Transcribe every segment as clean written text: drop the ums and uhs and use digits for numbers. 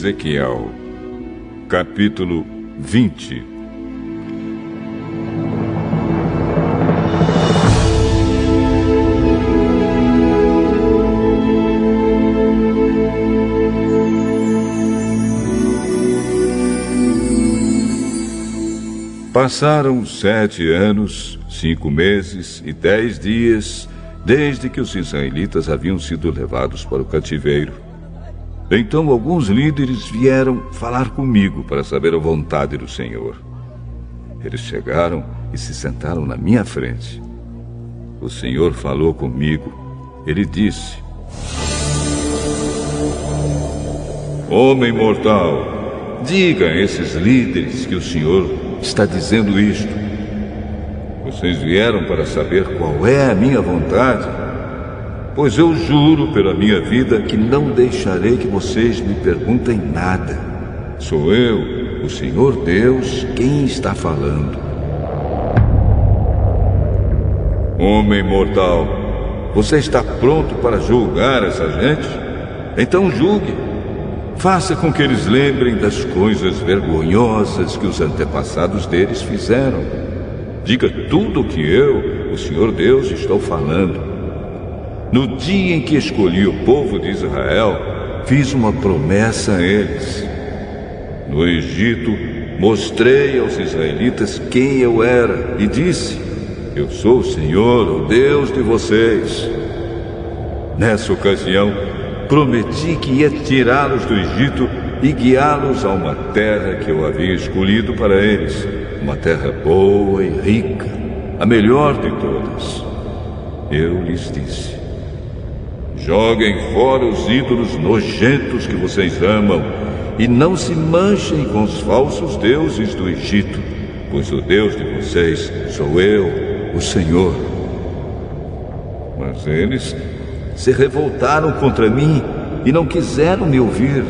Ezequiel, capítulo 20. Passaram 7 anos, 5 meses e 10 dias desde que os israelitas haviam sido levados para o cativeiro. Então alguns líderes vieram falar comigo para saber a vontade do Senhor. Eles chegaram e se sentaram na minha frente. O Senhor falou comigo. Ele disse: Homem mortal, diga a esses líderes que o Senhor está dizendo isto. Vocês vieram para saber qual é a minha vontade? Pois eu juro pela minha vida que não deixarei que vocês me perguntem nada. Sou eu, o Senhor Deus, quem está falando. Homem mortal, você está pronto para julgar essa gente? Então julgue. Faça com que eles lembrem das coisas vergonhosas que os antepassados deles fizeram. Diga tudo o que eu, o Senhor Deus, estou falando. No dia em que escolhi o povo de Israel, fiz uma promessa a eles. No Egito, mostrei aos israelitas quem eu era e disse: Eu sou o Senhor, o Deus de vocês. Nessa ocasião, prometi que ia tirá-los do Egito e guiá-los a uma terra que eu havia escolhido para eles, uma terra boa e rica, a melhor de todas. Eu lhes disse: Joguem fora os ídolos nojentos que vocês amam e não se manchem com os falsos deuses do Egito, pois o Deus de vocês sou eu, o Senhor. Mas eles se revoltaram contra mim e não quiseram me ouvir.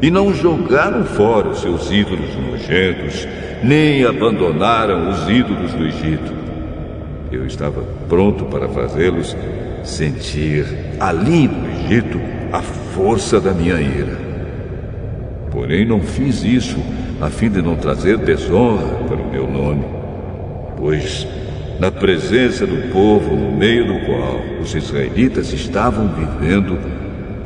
E não jogaram fora os seus ídolos nojentos, nem abandonaram os ídolos do Egito. Eu estava pronto para fazê-los sentir ali no Egito a força da minha ira. Porém não fiz isso a fim de não trazer desonra para o meu nome, pois na presença do povo no meio do qual os israelitas estavam vivendo,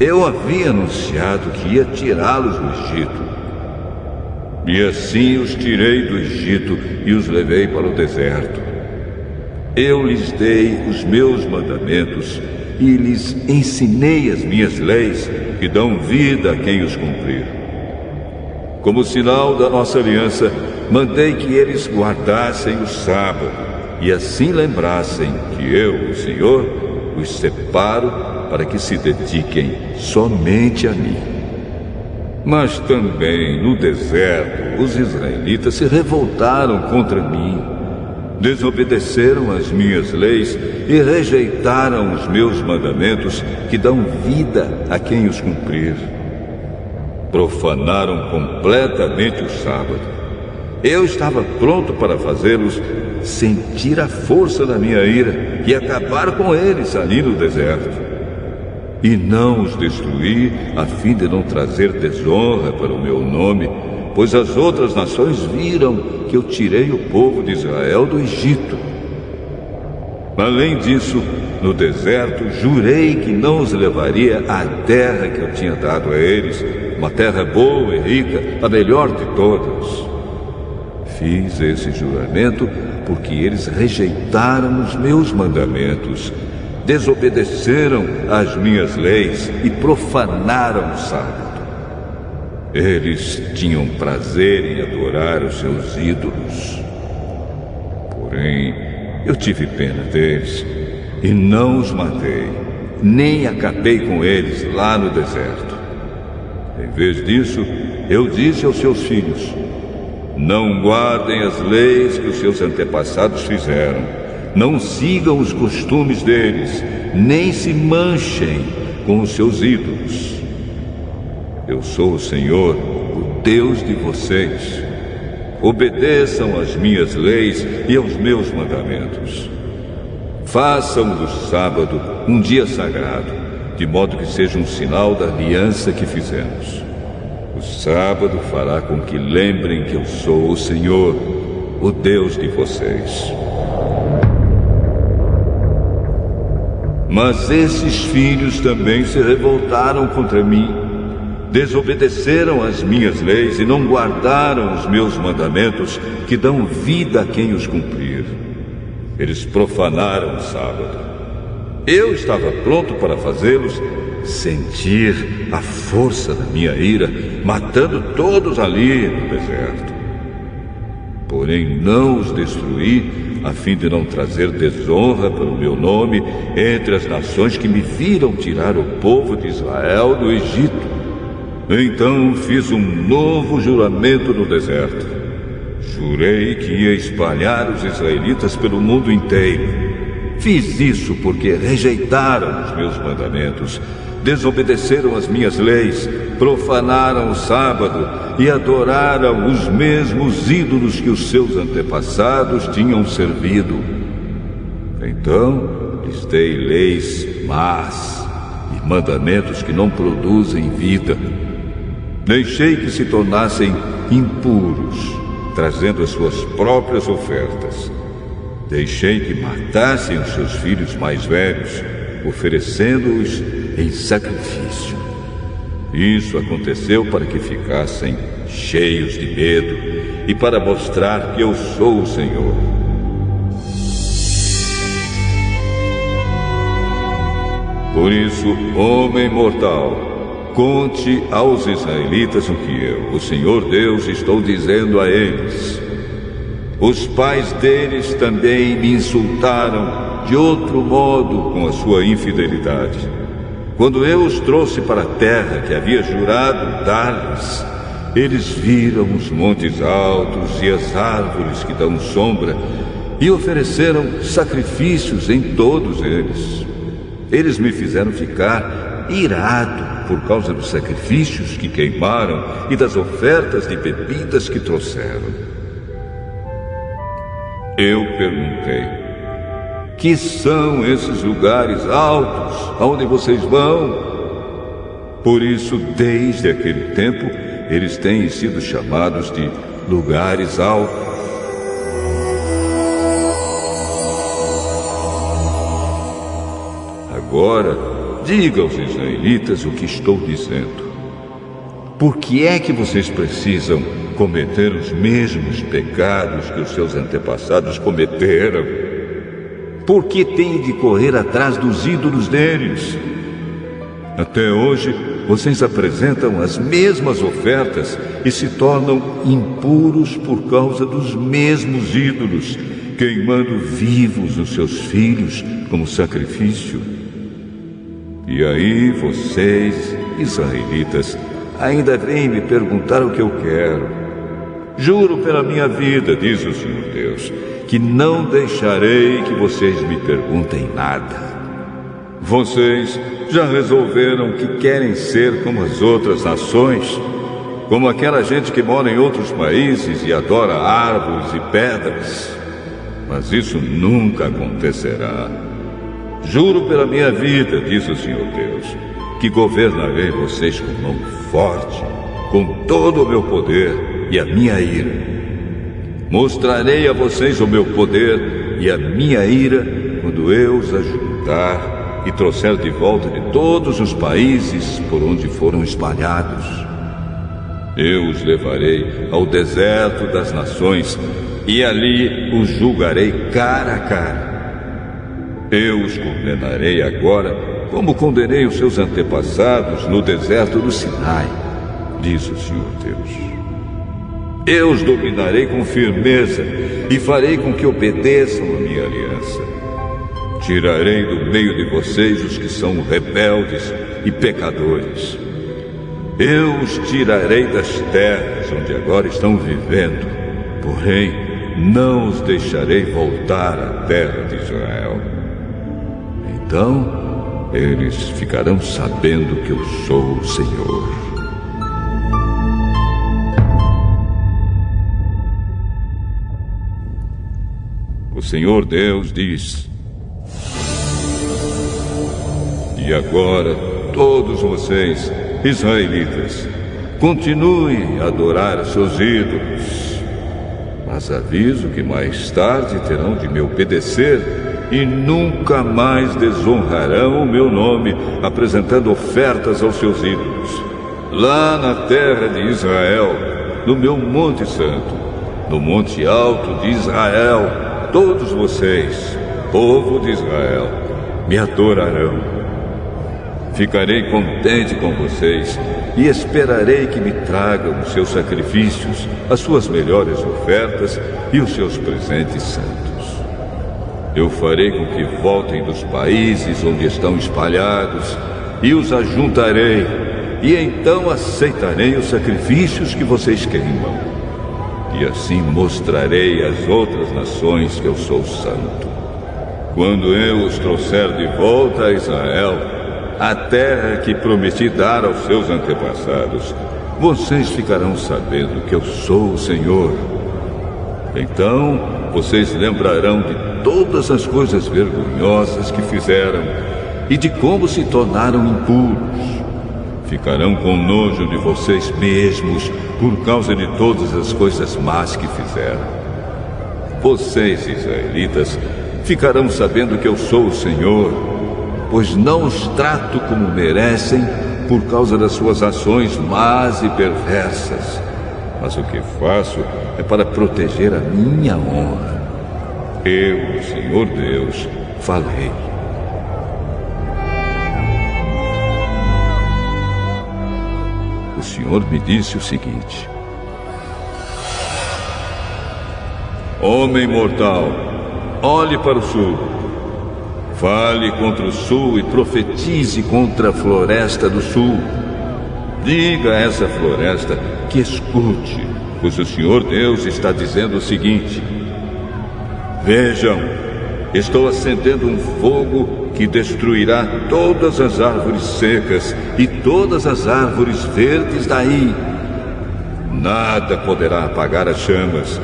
eu havia anunciado que ia tirá-los do Egito. E assim os tirei do Egito e os levei para o deserto. Eu lhes dei os meus mandamentos e lhes ensinei as minhas leis que dão vida a quem os cumprir. Como sinal da nossa aliança, mandei que eles guardassem o sábado e assim lembrassem que eu, o Senhor, os separo para que se dediquem somente a mim. Mas também no deserto os israelitas se revoltaram contra mim, desobedeceram as minhas leis e rejeitaram os meus mandamentos que dão vida a quem os cumprir. Profanaram completamente o sábado. Eu estava pronto para fazê-los sentir a força da minha ira e acabar com eles ali no deserto. E não os destruí a fim de não trazer desonra para o meu nome, pois as outras nações viram que eu tirei o povo de Israel do Egito. Além disso, no deserto, jurei que não os levaria à terra que eu tinha dado a eles, uma terra boa e rica, a melhor de todas. Fiz esse juramento porque eles rejeitaram os meus mandamentos, desobedeceram às minhas leis e profanaram o sábado. Eles tinham prazer em adorar os seus ídolos. Porém, eu tive pena deles e não os matei, nem acabei com eles lá no deserto. Em vez disso, eu disse aos seus filhos: Não guardem as leis que os seus antepassados fizeram, não sigam os costumes deles, nem se manchem com os seus ídolos. Eu sou o Senhor, o Deus de vocês. Obedeçam às minhas leis e aos meus mandamentos. Façam do sábado um dia sagrado, de modo que seja um sinal da aliança que fizemos. O sábado fará com que lembrem que eu sou o Senhor, o Deus de vocês. Mas esses filhos também se revoltaram contra mim, desobedeceram às minhas leis e não guardaram os meus mandamentos que dão vida a quem os cumprir. Eles profanaram o sábado. Eu estava pronto para fazê-los sentir a força da minha ira, matando todos ali no deserto. Porém, não os destruí, a fim de não trazer desonra pelo meu nome entre as nações que me viram tirar o povo de Israel do Egito. Então fiz um novo juramento no deserto. Jurei que ia espalhar os israelitas pelo mundo inteiro. Fiz isso porque rejeitaram os meus mandamentos, desobedeceram as minhas leis, profanaram o sábado e adoraram os mesmos ídolos que os seus antepassados tinham servido. Então lhes dei leis más e mandamentos que não produzem vida. Deixei que se tornassem impuros, trazendo as suas próprias ofertas. Deixei que matassem os seus filhos mais velhos, oferecendo-os em sacrifício. Isso aconteceu para que ficassem cheios de medo e para mostrar que eu sou o Senhor. Por isso, homem mortal, conte aos israelitas o que eu, o Senhor Deus, estou dizendo a eles. Os pais deles também me insultaram de outro modo com a sua infidelidade. Quando eu os trouxe para a terra que havia jurado dar-lhes, eles viram os montes altos e as árvores que dão sombra e ofereceram sacrifícios em todos eles. Eles me fizeram ficar irado por causa dos sacrifícios que queimaram e das ofertas de bebidas que trouxeram. Eu perguntei: que são esses lugares altos aonde vocês vão? Por isso, desde aquele tempo, eles têm sido chamados de lugares altos. Agora, diga aos israelitas o que estou dizendo. Por que é que vocês precisam cometer os mesmos pecados que os seus antepassados cometeram? Por que têm de correr atrás dos ídolos deles? Até hoje, vocês apresentam as mesmas ofertas e se tornam impuros por causa dos mesmos ídolos, queimando vivos os seus filhos como sacrifício. E aí vocês, israelitas, ainda vêm me perguntar o que eu quero. Juro pela minha vida, diz o Senhor Deus, que não deixarei que vocês me perguntem nada. Vocês já resolveram que querem ser como as outras nações, como aquela gente que mora em outros países e adora árvores e pedras. Mas isso nunca acontecerá. Juro pela minha vida, diz o Senhor Deus, que governarei vocês com mão forte, com todo o meu poder e a minha ira. Mostrarei a vocês o meu poder e a minha ira quando eu os ajuntar e trouxer de volta de todos os países por onde foram espalhados. Eu os levarei ao deserto das nações e ali os julgarei cara a cara. Eu os condenarei agora como condenei os seus antepassados no deserto do Sinai, diz o Senhor Deus. Eu os dominarei com firmeza e farei com que obedeçam a minha aliança. Tirarei do meio de vocês os que são rebeldes e pecadores. Eu os tirarei das terras onde agora estão vivendo, porém não os deixarei voltar à terra de Israel. Então eles ficarão sabendo que eu sou o Senhor. O Senhor Deus diz: e agora, todos vocês, israelitas, continue a adorar seus ídolos. Mas aviso que mais tarde terão de me obedecer e nunca mais desonrarão o meu nome, apresentando ofertas aos seus ídolos. Lá na terra de Israel, no meu Monte Santo, no Monte Alto de Israel, todos vocês, povo de Israel, me adorarão. Ficarei contente com vocês e esperarei que me tragam os seus sacrifícios, as suas melhores ofertas e os seus presentes santos. Eu farei com que voltem dos países onde estão espalhados e os ajuntarei, e então aceitarei os sacrifícios que vocês queimam. E assim mostrarei às outras nações que eu sou santo. Quando eu os trouxer de volta a Israel, a terra que prometi dar aos seus antepassados, vocês ficarão sabendo que eu sou o Senhor. Então, vocês lembrarão de todas as coisas vergonhosas que fizeram e de como se tornaram impuros. Ficarão com nojo de vocês mesmos por causa de todas as coisas más que fizeram. Vocês, israelitas, ficarão sabendo que eu sou o Senhor, pois não os trato como merecem por causa das suas ações más e perversas. Mas o que faço é para proteger a minha honra. Eu, o Senhor Deus, falei. O Senhor me disse o seguinte: Homem mortal, olhe para o sul. Fale contra o sul e profetize contra a floresta do sul. Diga a essa floresta que escute, pois o Senhor Deus está dizendo o seguinte: Vejam, estou acendendo um fogo que destruirá todas as árvores secas e todas as árvores verdes daí. Nada poderá apagar as chamas.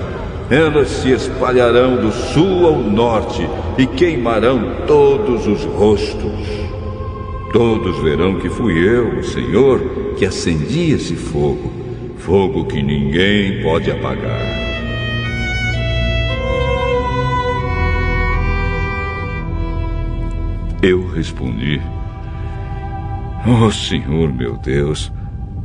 Elas se espalharão do sul ao norte e queimarão todos os rostos. Todos verão que fui eu, o Senhor, que acendi esse fogo, fogo que ninguém pode apagar. Eu respondi: Oh, Senhor meu Deus,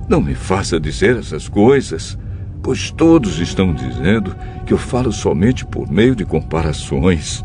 não me faça dizer essas coisas, pois todos estão dizendo que eu falo somente por meio de comparações.